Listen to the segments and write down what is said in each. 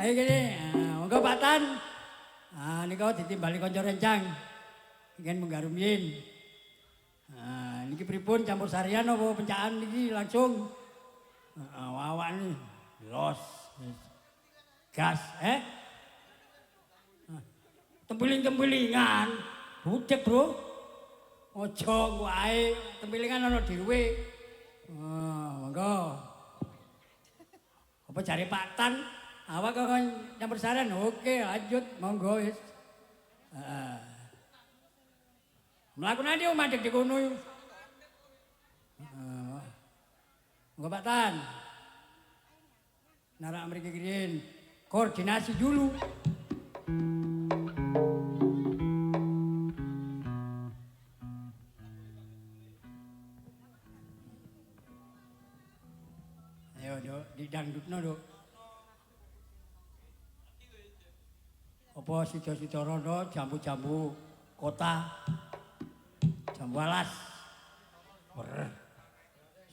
Ayo gini, monggo Pak Tan. Nika ditimbali kanca rencang. Ingin menggarum yin. Niki pripun campur sarian apa pencaan niki langsung awak nih los gas tempiling-tempilingan budek bro ojo engko ae tempilingan ana dhewe monggo apa jare Pak Tan awak kok campur sarian oke lanjut monggo wis mlakukan dia madeg di kono Enggak Pak Tan. Narak mereka kirim koordinasi dulu. Ayo dok, didangdutno dok. Apa sido-sido rondo jambu-jambu kota. Jambu alas.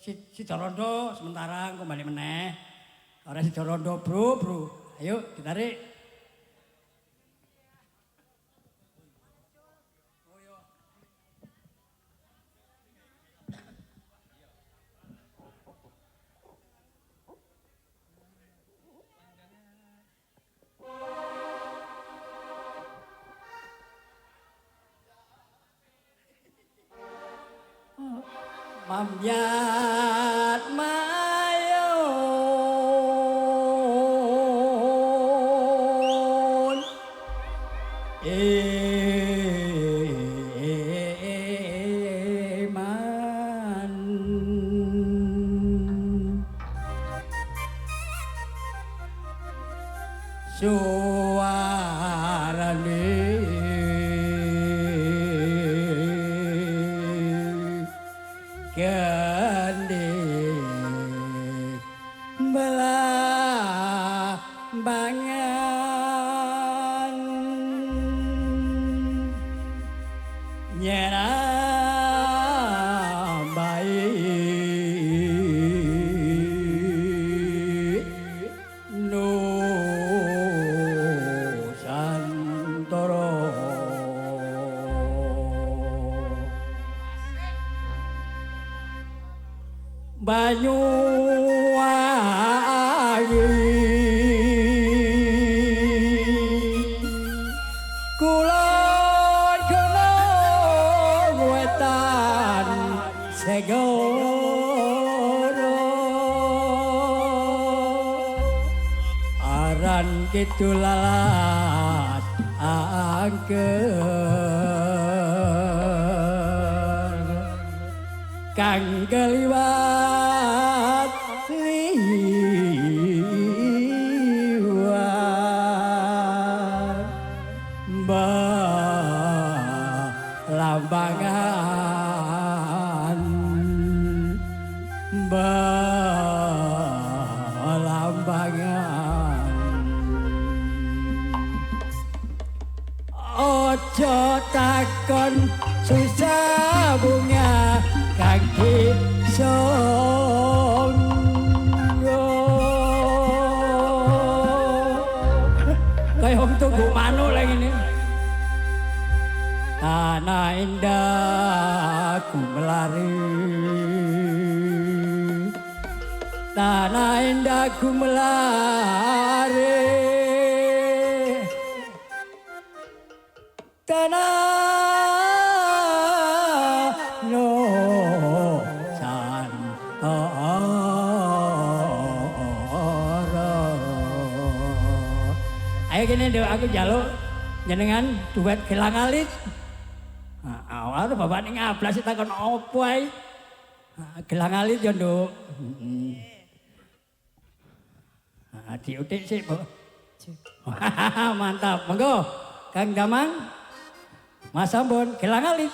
Si Dorondo sementara kembali meneh. Ora si Dorondo bro. Ayo ditarik. Mamyat mayon man suarane gandhe belambangan nyerambai Nusantara banyu ayu kulon gunung wetan segoro aran kidul lalat angker kang keliwat liwat belambangan ojo takon susah bunga kaki songgo kayak om tunggu manu lagi nih tanah indah ku melari tanah indah ku melari tanah ayo gini deh aku jaluk jenengan duet gelang alit awal tuh bapak ini ngablas kita kan opo ay gelang alit ya nduk diutik sih bu mantap monggo Kang Damang Mas Ambon gelang alit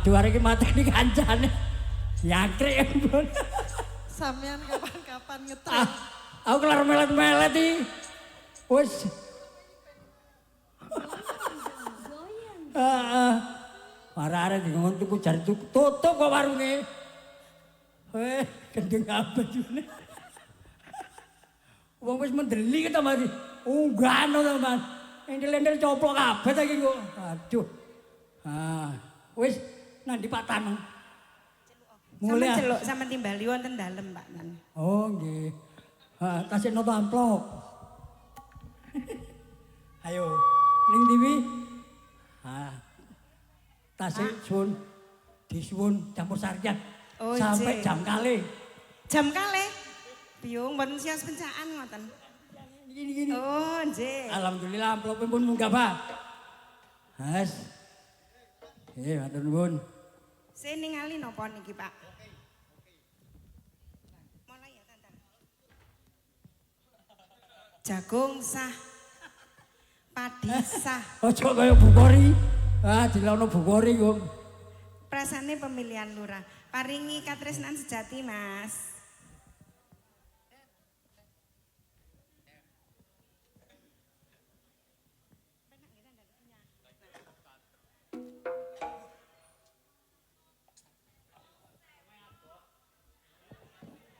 Waduh arek iki mateni kancane. Yangkrik ampun. Sampean kapan-kapan Ah, ngetren. aku kelar melet-melet iki. Wis. Heeh. Arek-arek dikon tuku jar tutup kok warunge. Gendeng apa june. Wong wis mendeli kita mari. Unggano to, Mas. Endel-endel coplok kabeh ta iki kok. Aduh. Ah, wis nang ndi Pak Tan. Sampeyan celuk sampeyan timbali wonten dalem, Pak Nan. Oh, nggih. Ha, tasih noto amplop. Ayo, ning ndi wi? Ha. Tasih suwun disuwun campur sarian. Oh, sampai jeh. jam kalih. Jam kalih. Biyung mboten sias pencaan ngoten. Gini. Oh, nggih. Alhamdulillah amplope pun munggah, Pak. Has. Matur nuwun. Saya ningali napa niki, Pak? Mulai ya, Tantan. Jagung sah. Padi sah. Ojo kaya bukori. Ah, dilono bukori kok. Prasane pemilihan lurah. Paringi katresnan sejati, Mas.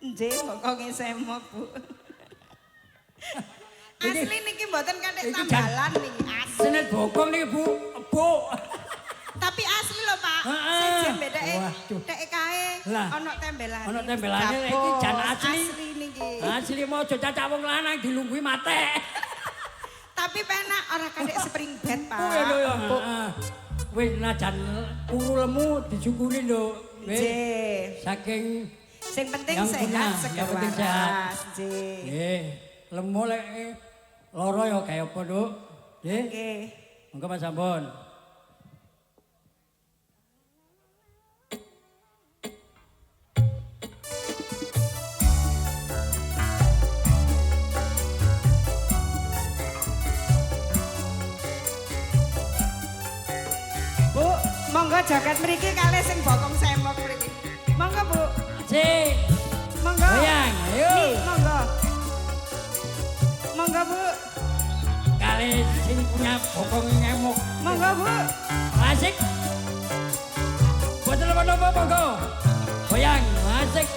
Nggih, pokoke semok, Bu. Asli niki mboten kathik Iki tambalan niki, asli. Senet bokong niki, Bu. Ebuk. Tapi asli lho, Pak. Heeh. Sejen bedake Waduh. tek kae Lah. ana tembelane. Ana tembelane, iki jan asli. Asli niki. Asli mau aja cacak wong lanang dilungguhi matek. Tapi penak ora kathik spring bed, Pak. Oh ya lho ya. Heeh. Wis najan kuru lemu disyukuri lho. Wis Nggih. saking Sing penting yang sehat, punya, seger yang penting sehat. waras. Nggih. nggih, lemu lek lara ya kaya apa, Nduk? Nggih. Nggih. Monggo Mas Sampun. Bu, monggo joget mriki kalih sing bokong semok mriki. Monggo, Bu. Sik. Monggo. Goyang, ayo. Nih, monggo. Monggo, Bu. Kali sing punya bokong ngemuk. Monggo, Bu. Asik. Boten apa-apa, monggo. Goyang, asik.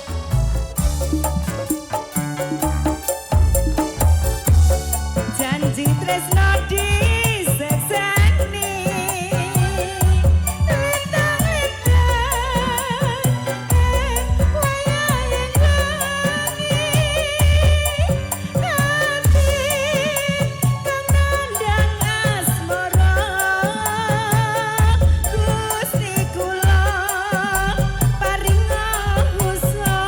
Janji tresno disekseni lintang-lintang wayahing langit ati kang nandhang asmara Gusti kula paringa husna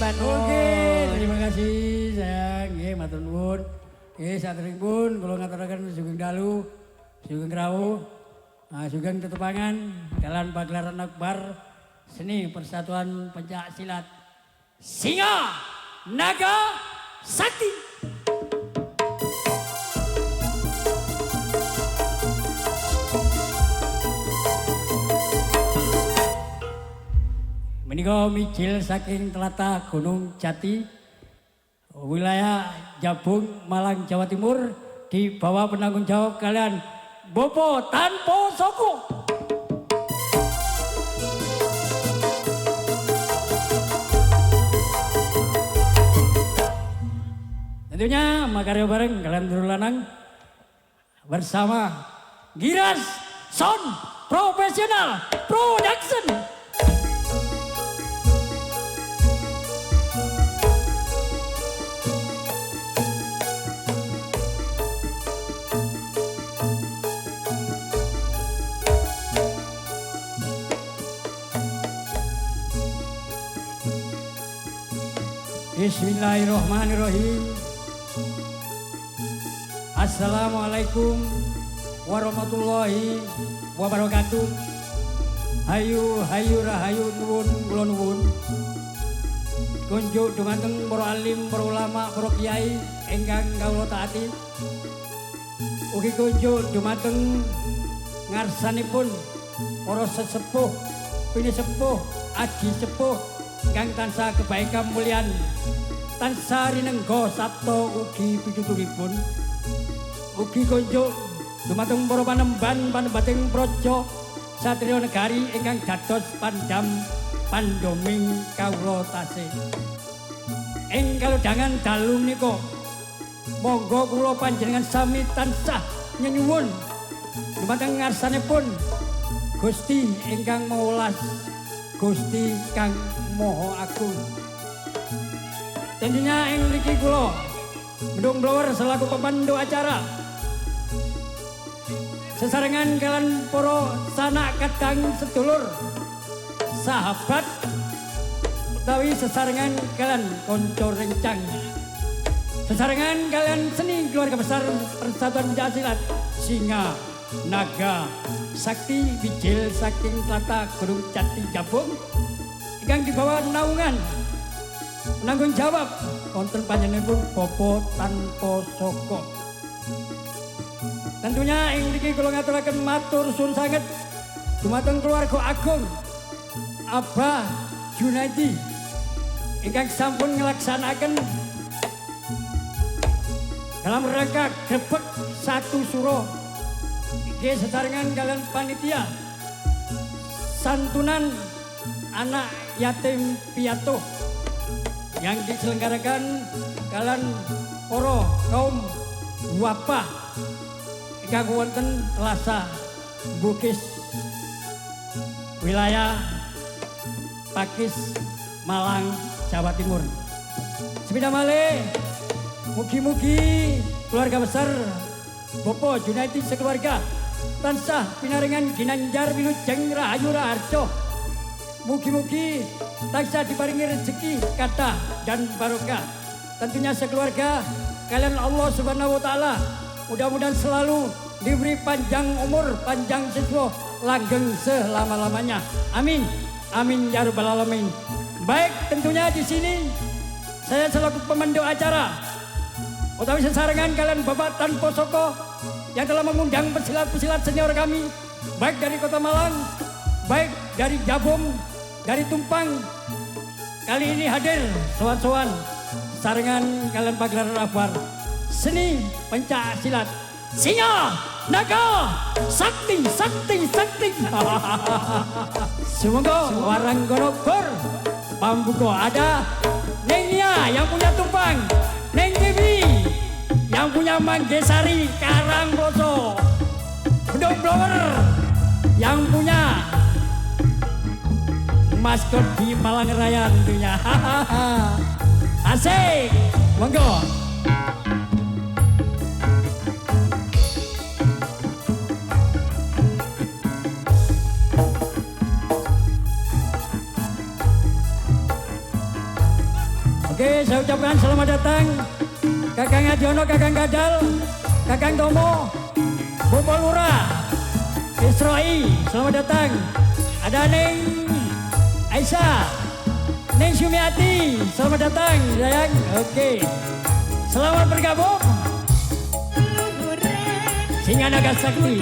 Mbak Nur. Oke, terima kasih sayang. Nggih, matur nuwun. Nggih, saderengipun kula ngaturaken sugeng dalu, sugeng rawuh, sugeng tetepangan kalian pagelaran akbar seni Persatuan Pencak Silat Singa Naga Sakti. Menika mijil saking tlatah Gunung Jati, wilayah Jabung, Malang, Jawa Timur, di bawah penanggung jawab kalian Bopo Tanpo Soko. Tentunya makarya bareng kalian Dulur Lanang bersama Giras Sound Professional Production. Bismillahirrahmanirrahim. Assalamualaikum warahmatullahi wabarakatuh. Hayu hayu rahayu nuwun kula nuwun. Kunjuk dumateng para alim, para ulama, para kiai ingkang kawula taati. Ugi kunjuk dumateng ngarsanipun para sesepuh, pinisepuh, aji sepuh ingkang tansah kebaikan mulian, tansah rinengga sabta ugi pituturipun. Ugi kunjuk dumateng para panemban panembating praja satriya negari ingkang dados pandam pandoming kawula tasih. Ing kalodhangan dalu menika monggo kula panjenengan sami tansah nyuwun dumateng ngarsanipun Gusti ingkang Mawelas, Gusti kang Maha Agung. Tentunya ing mriki kula Mendung Blower selaku pemandu acara sesarengan kalian para sanak kadang sedulur sahabat utawi sesarengan kalian konco rencang, sesarengan kalian seni keluarga besar Persatuan Pencak Silat Singa Naga Sakti bijil saking tlatah Gunung Jati Jabung ingkang dibawa naungan penanggung jawab wonten panjenenganipun Bopo Tanpo Soko. Tentunya ing mriki kula ngaturaken matur suwun sanget dumateng keluarga agung Abah Junaidi ingkang sampun nglaksanaken dalam rangka grebek satu suro iki sesarengan kalian panitia santunan anak yatim piatu yang diselenggarakan kalian para kaum wapah ingkang wonten Telasa Bugis wilayah Pakis Malang Jawa Timur. Sepeda malih mugi-mugi keluarga besar Bopo Junaidi sekeluarga tansah pinaringan ginanjar wilujeng rahayu raharja. Mugi-mugi tansah diparingi rezeki kathah dan barokah. Tentunya sekeluarga kalian Allah Subhanahu wa taala mudah-mudahan selalu diberi panjang umur, panjang siswa, langgeng selama-lamanya. Amin. Amin ya rabbal alamin. Baik, tentunya di sini saya selaku pemandu acara utawi sesarengan kalian Bapak Tanpo Soko yang telah mengundang pesilat-pesilat senior kami baik dari Kota Malang, baik dari Jabung, dari Tumpang. Kali ini hadir sowan-sowan sarengan kalian pagelaran akbar seni Pencak Silat Singa Naga Sakti Sakti Sakti. Semoga warang gonogor pambuko ada Neng Nia yang punya Tumpang, Neng Dewi yang punya Manggesari Karangboso, Mendung Blower yang punya maskot di Malang Raya tentunya. Asik, monggo. Oke, saya ucapkan selamat datang Kakang Adiono, Kakang Gadal, Kakang Tomo, Bobo Lura, Isra'i, selamat datang. Ada Neng Aisyah, Neng Sumiati, selamat datang sayang. Oke, selamat bergabung. Singa Naga Sakti.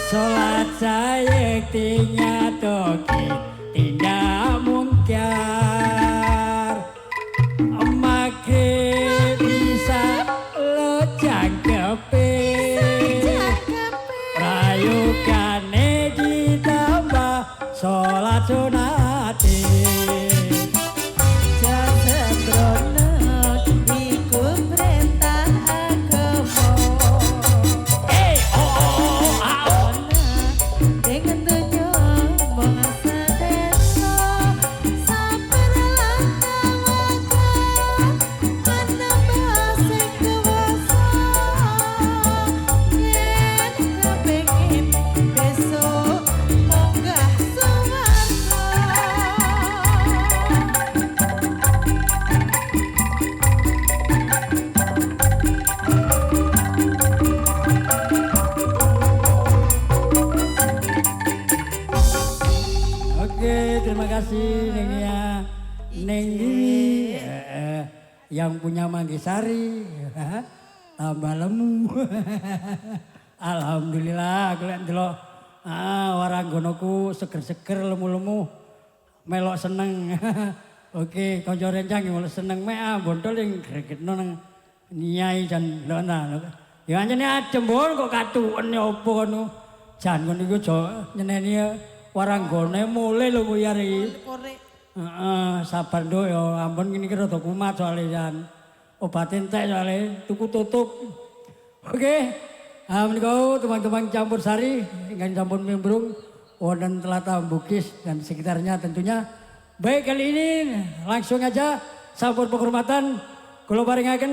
Sholat saya toki tidak mungkar. Makin bisa lo jangkepe. Rayukane ditambah sholat sunati. Terima kasih Nengnya, Nenggi yang punya Manggisari, tambah lemu. Alhamdulillah, aku lihat dulu waranggonoku seger-seger lemu-lemu, melok seneng. Oke, konco rencang yang seneng mea, bondol yang gregetno nang nyai jan lona. Ya anjene adem bon kok katuken ya apa kono. Jan ngono iku aja nyeneni waranggone mulai lho Bu Yari. Sabar nduk ya, ampun kene iki rada kumat soalé jan. Obat entek soalé tuku tutup. Oke. Menika teman-teman campur sari ingkang sampun mimbrung wonten Tlatah Bugis dan sekitarnya tentunya. Baik kali ini langsung aja sampun penghormatan kula paringaken